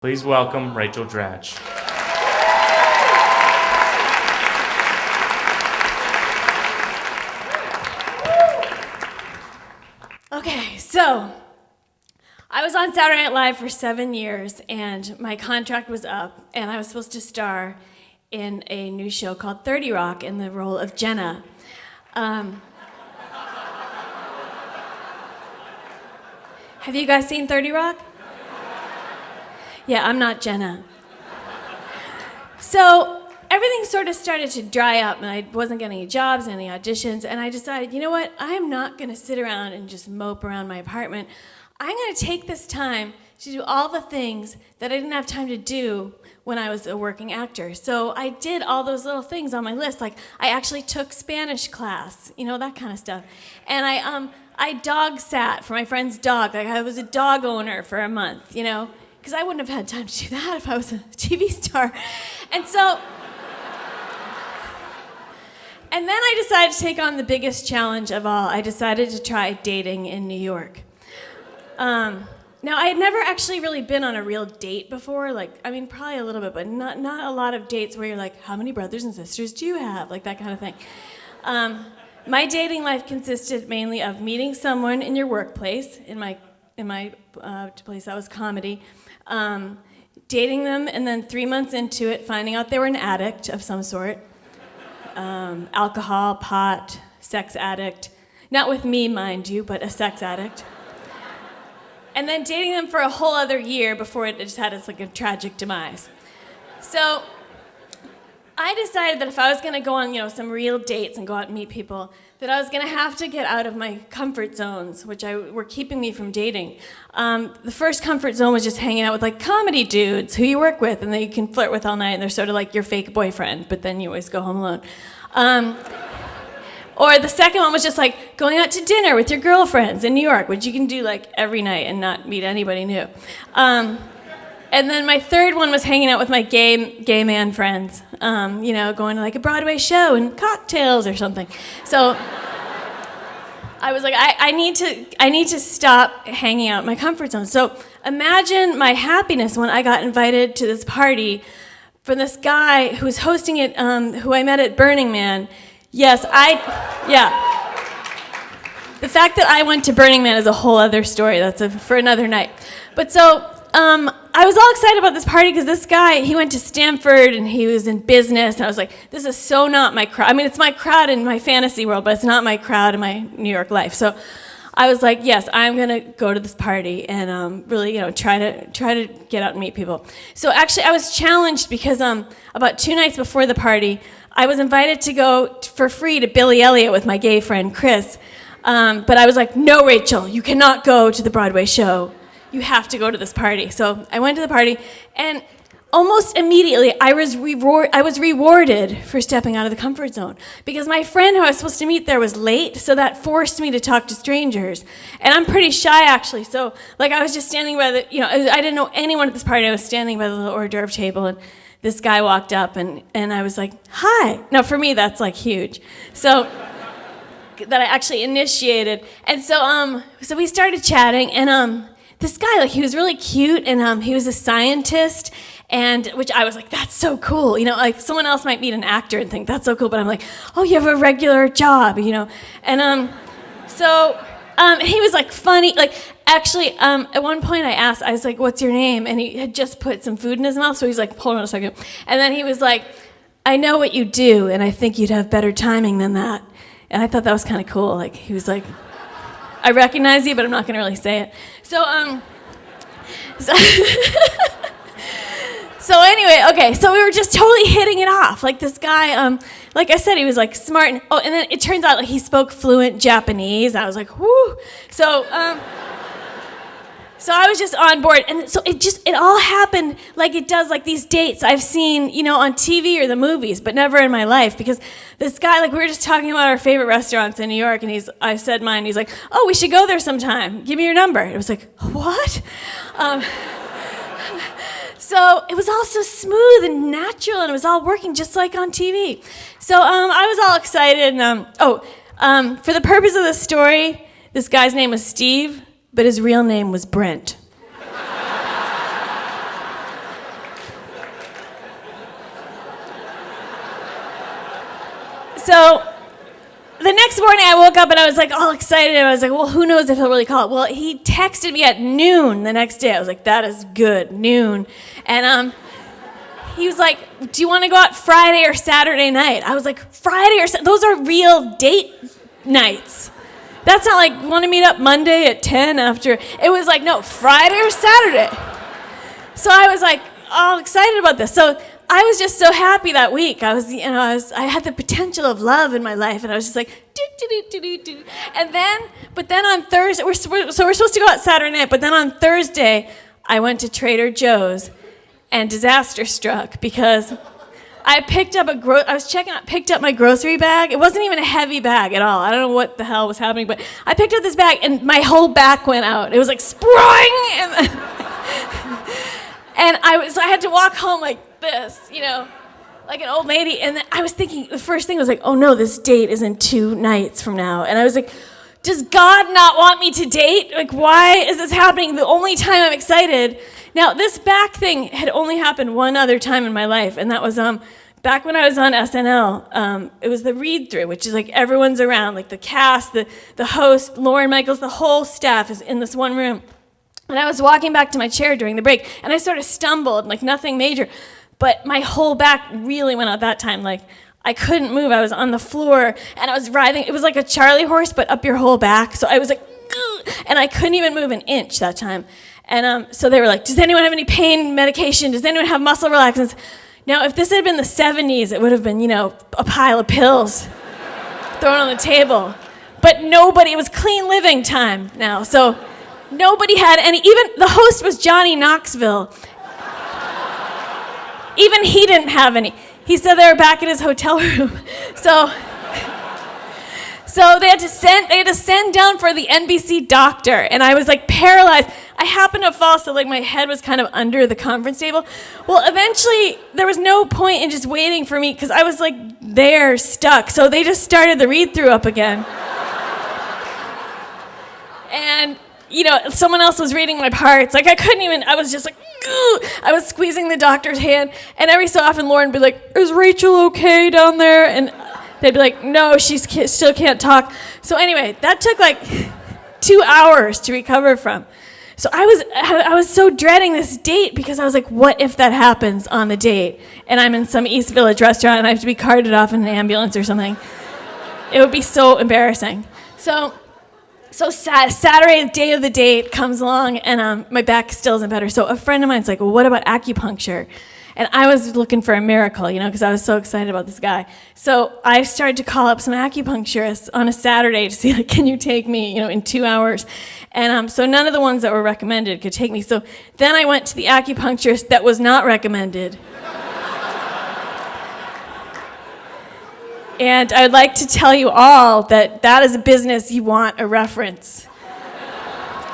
Please welcome Rachel Dratch. Okay, so I was on Saturday Night Live for 7 years, and my contract was up, and I was supposed to star in a new show called 30 Rock in the role of Jenna. Have you guys seen 30 Rock? Yeah, I'm not Jenna. So everything sort of started to dry up, and I wasn't getting any jobs, any auditions, and I decided, you know what? I am not going to sit around and just mope around my apartment. I'm going to take this time to do all the things that I didn't have time to do when I was a working actor. So I did all those little things on my list. Like, I actually took Spanish class, you know, that kind of stuff. And I dog sat for my friend's dog. Like, I was a dog owner for a month, you know, because I wouldn't have had time to do that if I was a TV star. And then I decided to take on the biggest challenge of all. I decided to try dating in New York. Now, I had never actually really been on a real date before. Like, I mean, probably a little bit, but not a lot of dates where you're like, how many brothers and sisters do you have? Like, that kind of thing. My dating life consisted mainly of meeting someone in your workplace. In my place, that was comedy. Dating them, and then 3 months into it, finding out they were an addict of some sort. Alcohol, pot, sex addict. Not with me, mind you, but a sex addict. And then dating them for a whole other year before it just had its like a tragic demise. So I decided that if I was going to go on, you know, some real dates and go out and meet people, that I was going to have to get out of my comfort zones, which were keeping me from dating. The first comfort zone was just hanging out with like comedy dudes who you work with and that you can flirt with all night, and they're sort of like your fake boyfriend, but then you always go home alone. Or the second one was just like going out to dinner with your girlfriends in New York, which you can do like every night and not meet anybody new. And then my third one was hanging out with my gay man friends, you know, going to like a Broadway show and cocktails or something. So I was like, I need to stop hanging out in my comfort zone. So imagine my happiness when I got invited to this party from this guy who was hosting it, who I met at Burning Man. Yes, The fact that I went to Burning Man is a whole other story. That's for another night. But so I was all excited about this party because this guy, he went to Stanford and he was in business. And I was like, this is so not my crowd. I mean, it's my crowd in my fantasy world, but it's not my crowd in my New York life. So I was like, yes, I'm going to go to this party and really, you know, try to get out and meet people. So actually, I was challenged because about 2 nights before the party, I was invited to go for free to Billy Elliot with my gay friend, Chris. But I was like, no, Rachel, you cannot go to the Broadway show. You have to go to this party. So I went to the party, and almost immediately I was rewarded for stepping out of the comfort zone because my friend who I was supposed to meet there was late, so that forced me to talk to strangers. And I'm pretty shy, actually. So like I was just standing by the, you know, I didn't know anyone at this party. I was standing by the little hors d'oeuvre table, and this guy walked up, and I was like, hi. Now, for me, that's like huge. So that I actually initiated. And so we started chatting, and this guy, like, he was really cute, and he was a scientist, and which I was like, that's so cool. You know, like, someone else might meet an actor and think, that's so cool, but I'm like, oh, you have a regular job, you know? And he was, like, funny. Like, actually, at one point I was like, what's your name? And he had just put some food in his mouth, so he's like, hold on a second. And then he was like, I know what you do, and I think you'd have better timing than that. And I thought that was kind of cool. Like, he was like, I recognize you, but I'm not going to really say it. So anyway, okay, so we were just totally hitting it off. Like, this guy, like I said, he was, like, smart. And then it turns out, like, he spoke fluent Japanese. I was like, whoo. So I was just on board. And so it all happened like it does, like these dates I've seen, you know, on TV or the movies, but never in my life. Because this guy, like, we were just talking about our favorite restaurants in New York, and I said mine. He's like, oh, we should go there sometime. Give me your number. It was like, what? So it was all so smooth and natural, and it was all working just like on TV. So I was all excited. And, for the purpose of the story, this guy's name was Steve, but his real name was Brent. So the next morning I woke up and I was like all excited. I was like, well, who knows if he'll really call it. Well, he texted me at noon the next day. I was like, that is good, noon. And he was like, do you want to go out Friday or Saturday night? I was like, Friday or Saturday? Those are real date nights. That's not like, want to meet up Monday at 10 after. It was like, no, Friday or Saturday. So I was like all excited about this. So I was just so happy that week. I had the potential of love in my life, and I was just like, do. And then on Thursday, we're supposed to go out Saturday night, but then on Thursday, I went to Trader Joe's, and disaster struck because I picked up picked up my grocery bag. It wasn't even a heavy bag at all. I don't know what the hell was happening, but I picked up this bag, and my whole back went out. It was like sprawling, and I had to walk home like this, like an old lady. And then I was thinking, the first thing was like, oh no, this date is in 2 nights from now. And I was like, does God not want me to date? Like, why is this happening the only time I'm excited? Now, this back thing had only happened one other time in my life, and that was back when I was on SNL. It was the read-through, which is like everyone's around, like the cast, the host, Lauren Michaels, the whole staff is in this one room. And I was walking back to my chair during the break, and I sort of stumbled, like nothing major, but my whole back really went out that time. Like, I couldn't move. I was on the floor, and I was writhing. It was like a Charlie horse, but up your whole back. So I was like, ugh, and I couldn't even move an inch that time. And so they were like, does anyone have any pain medication? Does anyone have muscle relaxants? Now, if this had been the 70s, it would have been, a pile of pills thrown on the table. But nobody, it was clean living time now. So nobody had any, even the host was Johnny Knoxville. Even he didn't have any. He said they were back in his hotel room. So they had to send down for the NBC doctor, and I was like paralyzed. I happened to fall, so like my head was kind of under the conference table. Well, eventually there was no point in just waiting for me because I was like there stuck. So they just started the read-through up again. And someone else was reading my parts. Like I was just like, ugh. I was squeezing the doctor's hand, and every so often Lauren would be like, is Rachel okay down there? And they'd be like, no, she still can't talk. So anyway, that took like 2 hours to recover from. So I was so dreading this date because I was like, what if that happens on the date and I'm in some East Village restaurant and I have to be carted off in an ambulance or something? It would be so embarrassing. So Saturday, the day of the date, comes along, and my back still isn't better. So a friend of mine's like, well, what about acupuncture? And I was looking for a miracle, because I was so excited about this guy. So I started to call up some acupuncturists on a Saturday to see, like, can you take me, in 2 hours? And so none of the ones that were recommended could take me. So then I went to the acupuncturist that was not recommended. And I'd like to tell you all that is a business you want a reference.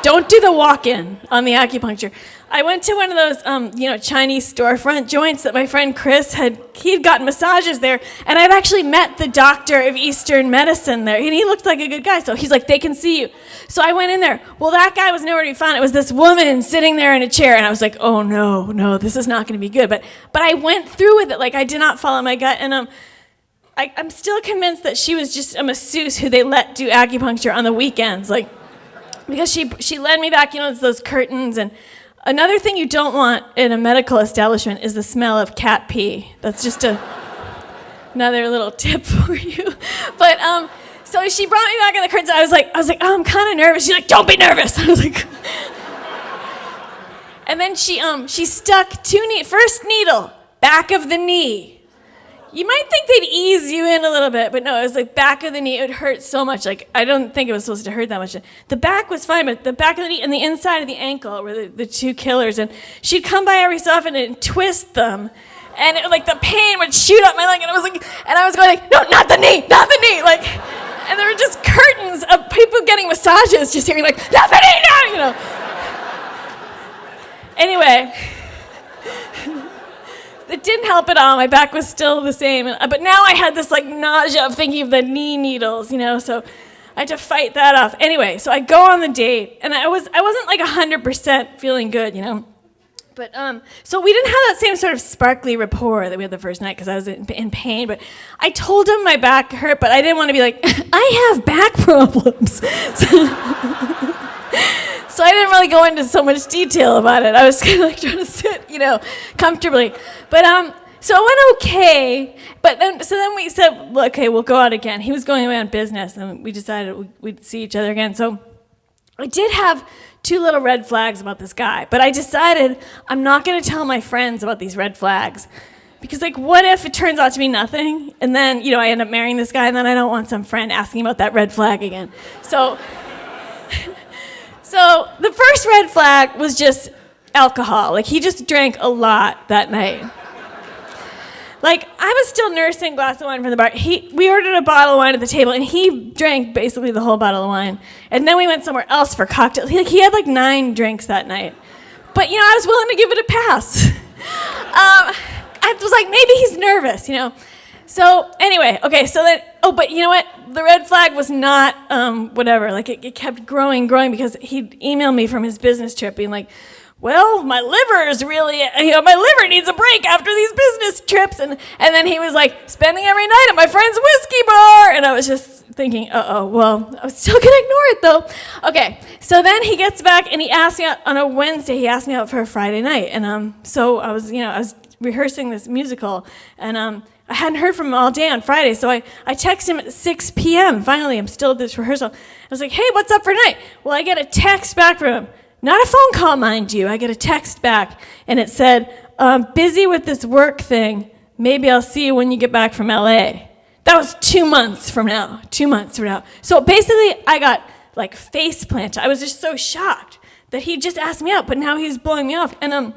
Don't do the walk-in on the acupuncture. I went to one of those, Chinese storefront joints that my friend Chris had gotten massages there, and I've actually met the doctor of Eastern medicine there, and he looked like a good guy, so he's like, they can see you. So I went in there. Well, that guy was nowhere to be found. It was this woman sitting there in a chair, and I was like, oh, no, this is not going to be good. But I went through with it. Like, I did not follow my gut, and I'm still convinced that she was just a masseuse who they let do acupuncture on the weekends, like, because she led me back, it's those curtains. And another thing you don't want in a medical establishment is the smell of cat pee. That's just another little tip for you. But so she brought me back in the curtains. I was like, oh, I'm kind of nervous. She's like, don't be nervous. I was like, and then she stuck first needle, back of the knee. You might think they'd ease you in a little bit, but no, it was like back of the knee. It would hurt so much. Like, I don't think it was supposed to hurt that much. The back was fine, but the back of the knee and the inside of the ankle were the two killers. And she'd come by every so often and twist them. And the pain would shoot up my leg. And I was going like, no, not the knee. Like, and there were just curtains of people getting massages, just hearing like, not the knee, no, Anyway. It didn't help at all. My back was still the same. But now I had this nausea of thinking of the knee needles, so I had to fight that off. Anyway, so I go on the date, and I wasn't 100% feeling good, But so we didn't have that same sort of sparkly rapport that we had the first night because I was in pain. But I told him my back hurt, but I didn't want to be like, I have back problems. So I didn't really go into so much detail about it. I was kind of like trying to sit, comfortably. But so it went okay. But then we said, well, okay, we'll go out again. He was going away on business, and we decided we'd see each other again. So I did have 2 little red flags about this guy, but I decided I'm not going to tell my friends about these red flags. Because, what if it turns out to be nothing, and then, I end up marrying this guy, and then I don't want some friend asking about that red flag again. So the first red flag was just alcohol. He just drank a lot that night. I was still nursing a glass of wine from the bar. We ordered a bottle of wine at the table, and he drank basically the whole bottle of wine. And then we went somewhere else for cocktails. He had 9 drinks that night. But, I was willing to give it a pass. I was like, maybe he's nervous, So anyway, okay, so then, but you know what? The red flag was not whatever. It kept growing because he'd email me from his business trip being like, well, my liver is really, my liver needs a break after these business trips. And then he was spending every night at my friend's whiskey bar. And I was just thinking, well, I was still going to ignore it though. Okay, so then he gets back and he asked me out on a Wednesday. He asked me out for a Friday night. And so I was rehearsing this musical. And I hadn't heard from him all day on Friday. So I texted him at 6 p.m. Finally, I'm still at this rehearsal. I was like, hey, what's up for tonight? Well, I get a text back from him. Not a phone call, mind you. I get a text back, and it said, busy with this work thing. Maybe I'll see you when you get back from L.A. That was 2 months from now. 2 months from now. So basically, I got, face planted. I was just so shocked that he just asked me out, but now he's blowing me off. And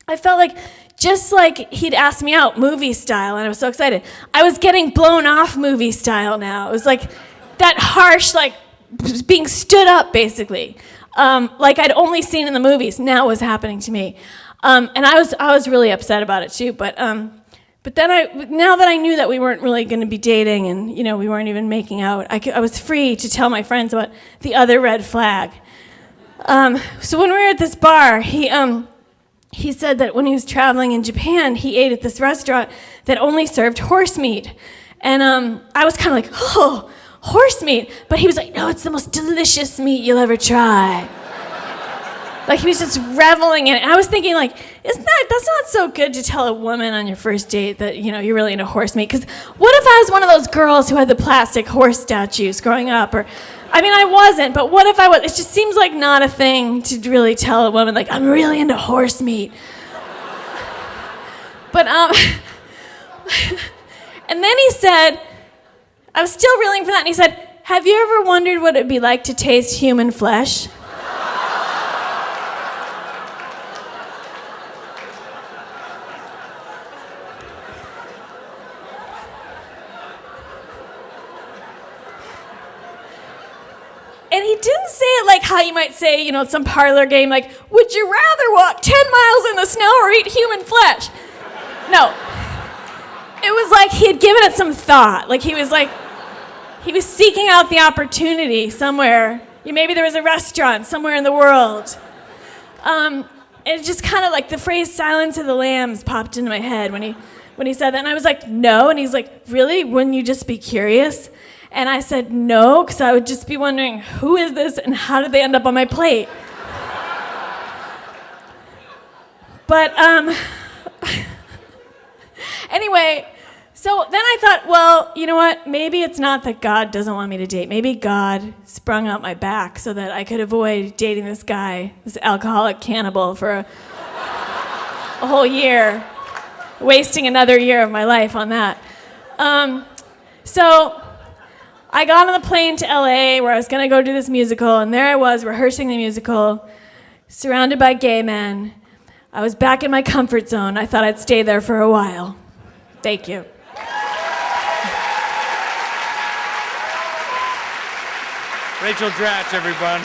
I felt just like he'd asked me out movie style, and I was so excited. I was getting blown off movie style now. It was that harsh, being stood up, basically. I'd only seen in the movies, now was happening to me. And I was really upset about it too, but then now that I knew that we weren't really going to be dating and, we weren't even making out, I was free to tell my friends about the other red flag. So when we were at this bar, he said that when he was traveling in Japan, he ate at this restaurant that only served horse meat. And I was kind of oh, horse meat, but he was like, no, it's the most delicious meat you'll ever try. He was just reveling in it. And I was thinking, that's not so good to tell a woman on your first date that, you're really into horse meat. Because what if I was one of those girls who had the plastic horse statues growing up? I wasn't, but what if I was? It just seems like not a thing to really tell a woman, I'm really into horse meat. But, and then he said, I was still reeling from that, and he said, have you ever wondered what it'd be like to taste human flesh? And he didn't say it how you might say, some parlor game, would you rather walk 10 miles in the snow or eat human flesh? No. It was he had given it some thought. He was seeking out the opportunity somewhere. Maybe there was a restaurant somewhere in the world. And it just kind of the phrase "Silence of the Lambs" popped into my head when he said that. And I was like, no. And he's like, really? Wouldn't you just be curious? And I said, no, because I would just be wondering, who is this and how did they end up on my plate? But anyway, so then I thought, well, you know what? Maybe it's not that God doesn't want me to date. Maybe God sprung out my back so that I could avoid dating this guy, this alcoholic cannibal, for a whole year, wasting another year of my life on that. So I got on the plane to LA where I was going to go do this musical, and there I was rehearsing the musical, surrounded by gay men. I was back in my comfort zone. I thought I'd stay there for a while. Thank you. Rachel Dratch, everyone.